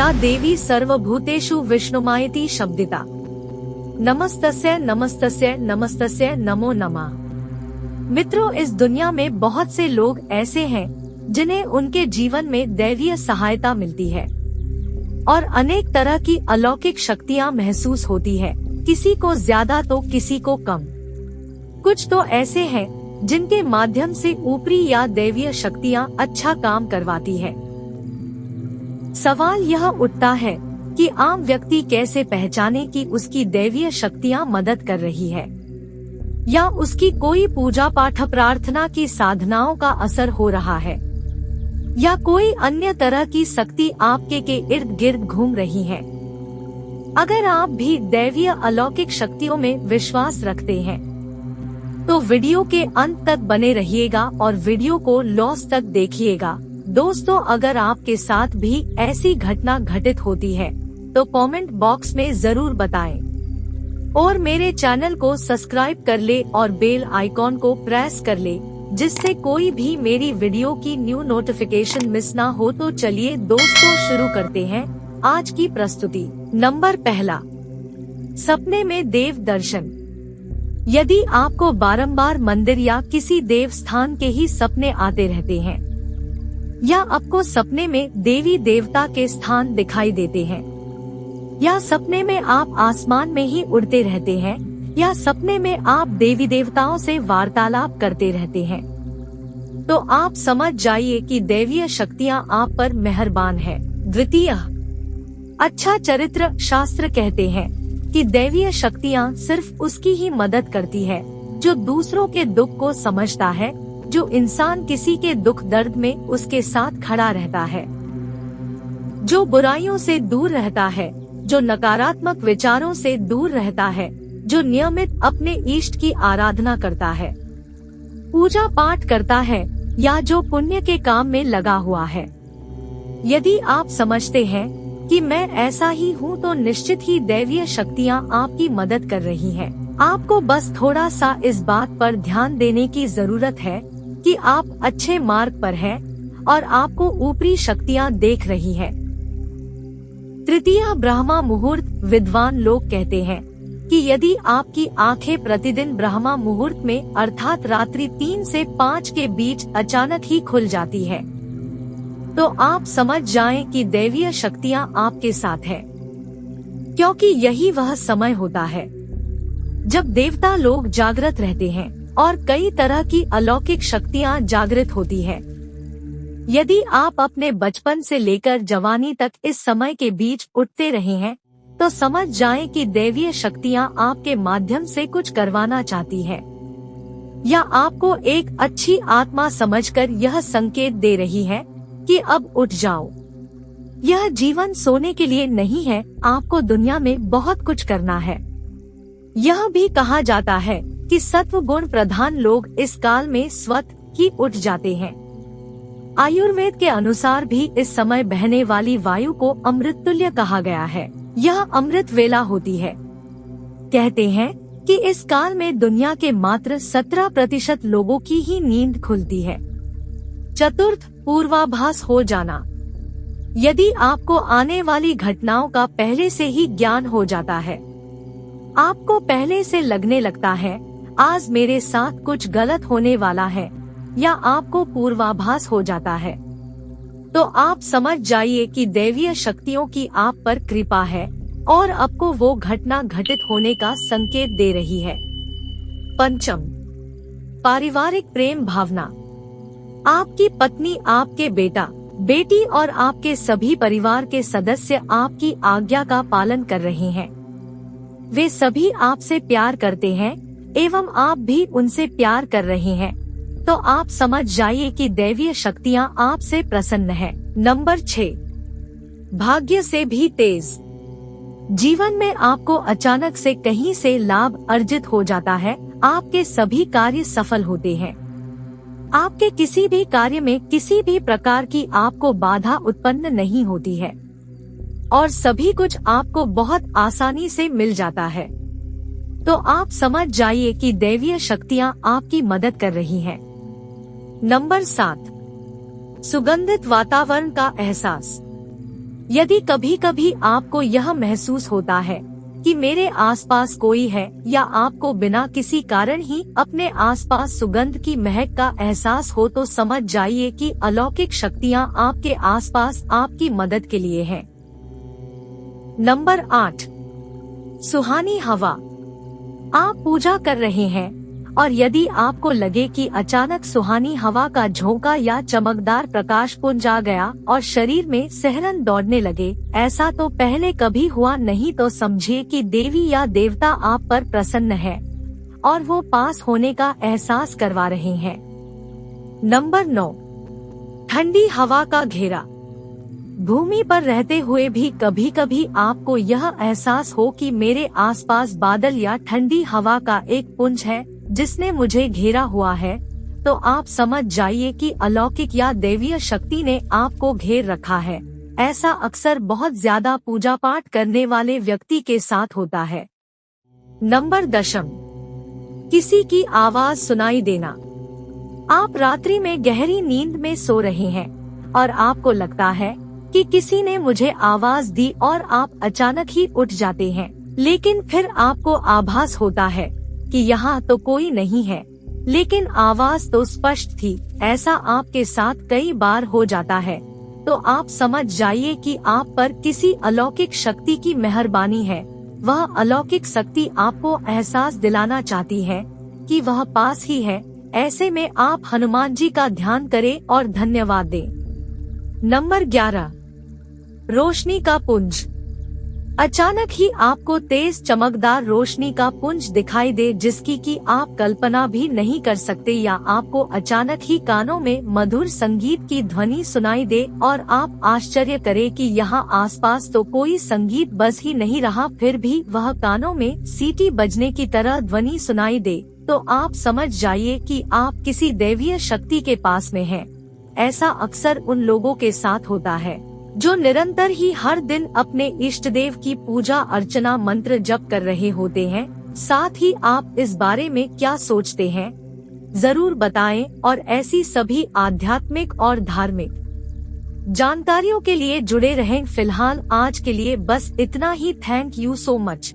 या देवी सर्वभूतेषु विष्णुमायति शब्दिता। नमस्तस्य नमस्तस्य नमस्तस्य नमो नमः। मित्रों, इस दुनिया में बहुत से लोग ऐसे हैं जिन्हें उनके जीवन में दैवीय सहायता मिलती है और अनेक तरह की अलौकिक शक्तियां महसूस होती है, किसी को ज्यादा तो किसी को कम। कुछ तो ऐसे हैं जिनके माध्यम से ऊपरी या दैवीय शक्तियां अच्छा काम करवाती है। सवाल यह उठता है कि आम व्यक्ति कैसे पहचाने कि उसकी दैवीय शक्तियां मदद कर रही है या उसकी कोई पूजा पाठ प्रार्थना की साधनाओं का असर हो रहा है या कोई अन्य तरह की शक्ति आपके के इर्द गिर्द घूम रही है। अगर आप भी दैवीय अलौकिक शक्तियों में विश्वास रखते हैं तो वीडियो के अंत तक बने रहिएगा और वीडियो को लॉस्ट तक देखिएगा। दोस्तों, अगर आपके साथ भी ऐसी घटना घटित होती है तो कमेंट बॉक्स में जरूर बताएं और मेरे चैनल को सब्सक्राइब कर ले और बेल आइकॉन को प्रेस कर ले, जिससे कोई भी मेरी वीडियो की न्यू नोटिफिकेशन मिस ना हो। तो चलिए दोस्तों, शुरू करते हैं आज की प्रस्तुति। नंबर पहला, सपने में देव दर्शन। यदि आपको बारंबार मंदिर या किसी देव स्थान के ही सपने आते रहते हैं या आपको सपने में देवी देवता के स्थान दिखाई देते हैं या सपने में आप आसमान में ही उड़ते रहते हैं या सपने में आप देवी देवताओं से वार्तालाप करते रहते हैं, तो आप समझ जाइए कि दैवीय शक्तियां आप पर मेहरबान है। द्वितीय, अच्छा चरित्र। शास्त्र कहते हैं कि दैवीय शक्तियां सिर्फ उसकी ही मदद करती है जो दूसरों के दुख को समझता है, जो इंसान किसी के दुख दर्द में उसके साथ खड़ा रहता है, जो बुराइयों से दूर रहता है, जो नकारात्मक विचारों से दूर रहता है, जो नियमित अपने इष्ट की आराधना करता है, पूजा पाठ करता है या जो पुण्य के काम में लगा हुआ है। यदि आप समझते हैं कि मैं ऐसा ही हूँ तो निश्चित ही दैवीय शक्तियाँ आपकी मदद कर रही हैं। आपको बस थोड़ा सा इस बात पर ध्यान देने की जरूरत है कि आप अच्छे मार्ग पर हैं और आपको ऊपरी शक्तियाँ देख रही हैं। तृतीय, ब्रह्मा मुहूर्त। विद्वान लोग कहते हैं कि यदि आपकी आंखें प्रतिदिन ब्रह्मा मुहूर्त में अर्थात रात्रि 3 से 5 के बीच अचानक ही खुल जाती है तो आप समझ जाएं कि दैवीय शक्तियां आपके साथ है, क्योंकि यही वह समय होता है जब देवता लोग जागृत रहते हैं और कई तरह की अलौकिक शक्तियां जागृत होती है। यदि आप अपने बचपन से लेकर जवानी तक इस समय के बीच उठते रहे हैं तो समझ जाएं कि दैवीय शक्तियां आपके माध्यम से कुछ करवाना चाहती है या आपको एक अच्छी आत्मा समझकर यह संकेत दे रही है कि अब उठ जाओ। यह जीवन सोने के लिए नहीं है, आपको दुनिया में बहुत कुछ करना है। यह भी कहा जाता है कि सत्व गुण प्रधान लोग इस काल में स्वतः ही उठ जाते हैं। आयुर्वेद के अनुसार भी इस समय बहने वाली वायु को अमृत तुल्य कहा गया है। यह अमृत वेला होती है। कहते हैं कि इस काल में दुनिया के मात्र 17% लोगों की ही नींद खुलती है। चतुर्थ, पूर्वाभास हो जाना। यदि आपको आने वाली घटनाओं का पहले से ही ज्ञान हो जाता है, आपको पहले से लगने लगता है आज मेरे साथ कुछ गलत होने वाला है या आपको पूर्वाभास हो जाता है, तो आप समझ जाइए कि दैवीय शक्तियों की आप पर कृपा है और आपको वो घटना घटित होने का संकेत दे रही है। पंचम, पारिवारिक प्रेम भावना। आपकी पत्नी, आपके बेटा बेटी और आपके सभी परिवार के सदस्य आपकी आज्ञा का पालन कर रहे हैं। वे सभी आपसे प्यार करते हैं एवं आप भी उनसे प्यार कर रहे हैं, तो आप समझ जाइए कि दैवीय शक्तियाँ आपसे प्रसन्न है। नंबर 6, भाग्य से भी तेज। जीवन में आपको अचानक से कहीं से लाभ अर्जित हो जाता है, आपके सभी कार्य सफल होते हैं। आपके किसी भी कार्य में किसी भी प्रकार की आपको बाधा उत्पन्न नहीं होती है और सभी कुछ आपको बहुत आसानी से मिल जाता है, तो आप समझ जाइए कि दैवीय शक्तियाँ आपकी मदद कर रही हैं। नंबर 7, सुगंधित वातावरण का एहसास। यदि कभी कभी आपको यह महसूस होता है कि मेरे आसपास कोई है, या आपको बिना किसी कारण ही अपने आसपास सुगंध की महक का एहसास हो, तो समझ जाइए कि अलौकिक शक्तियाँ आपके आसपास आपकी मदद के लिए हैं। नंबर 8, सुहानी हवा। आप पूजा कर रहे हैं और यदि आपको लगे कि अचानक सुहानी हवा का झोंका या चमकदार प्रकाश पुंज आ गया और शरीर में सिहरन दौड़ने लगे, ऐसा तो पहले कभी हुआ नहीं, तो समझिए कि देवी या देवता आप पर प्रसन्न है और वो पास होने का एहसास करवा रहे हैं। नंबर 9, ठंडी हवा का घेरा। भूमि पर रहते हुए भी कभी कभी आपको यह एहसास हो कि मेरे आसपास बादल या ठंडी हवा का एक पुंज है जिसने मुझे घेरा हुआ है, तो आप समझ जाइए कि अलौकिक या दैवीय शक्ति ने आपको घेर रखा है। ऐसा अक्सर बहुत ज्यादा पूजा पाठ करने वाले व्यक्ति के साथ होता है। नंबर 10, किसी की आवाज सुनाई देना। आप रात्रि में गहरी नींद में सो रहे हैं और आपको लगता है कि किसी ने मुझे आवाज दी और आप अचानक ही उठ जाते हैं, लेकिन फिर आपको आभास होता है कि यहाँ तो कोई नहीं है, लेकिन आवाज तो स्पष्ट थी। ऐसा आपके साथ कई बार हो जाता है, तो आप समझ जाइए कि आप पर किसी अलौकिक शक्ति की मेहरबानी है। वह अलौकिक शक्ति आपको एहसास दिलाना चाहती है कि वह पास ही है। ऐसे में आप हनुमान जी का ध्यान करें और धन्यवाद दें। नंबर 11, रोशनी का पुंज। अचानक ही आपको तेज चमकदार रोशनी का पुंज दिखाई दे जिसकी कि आप कल्पना भी नहीं कर सकते, या आपको अचानक ही कानों में मधुर संगीत की ध्वनि सुनाई दे और आप आश्चर्य करें कि यहाँ आसपास तो कोई संगीत बज ही नहीं रहा, फिर भी वह कानों में सीटी बजने की तरह ध्वनि सुनाई दे, तो आप समझ जाइए कि आप किसी दैवीय शक्ति के पास में हैं। ऐसा अक्सर उन लोगों के साथ होता है जो निरंतर ही हर दिन अपने इष्ट देव की पूजा अर्चना मंत्र जप कर रहे होते हैं। साथ ही आप इस बारे में क्या सोचते हैं जरूर बताएं, और ऐसी सभी आध्यात्मिक और धार्मिक जानकारियों के लिए जुड़े रहें। फिलहाल आज के लिए बस इतना ही। Thank you so much.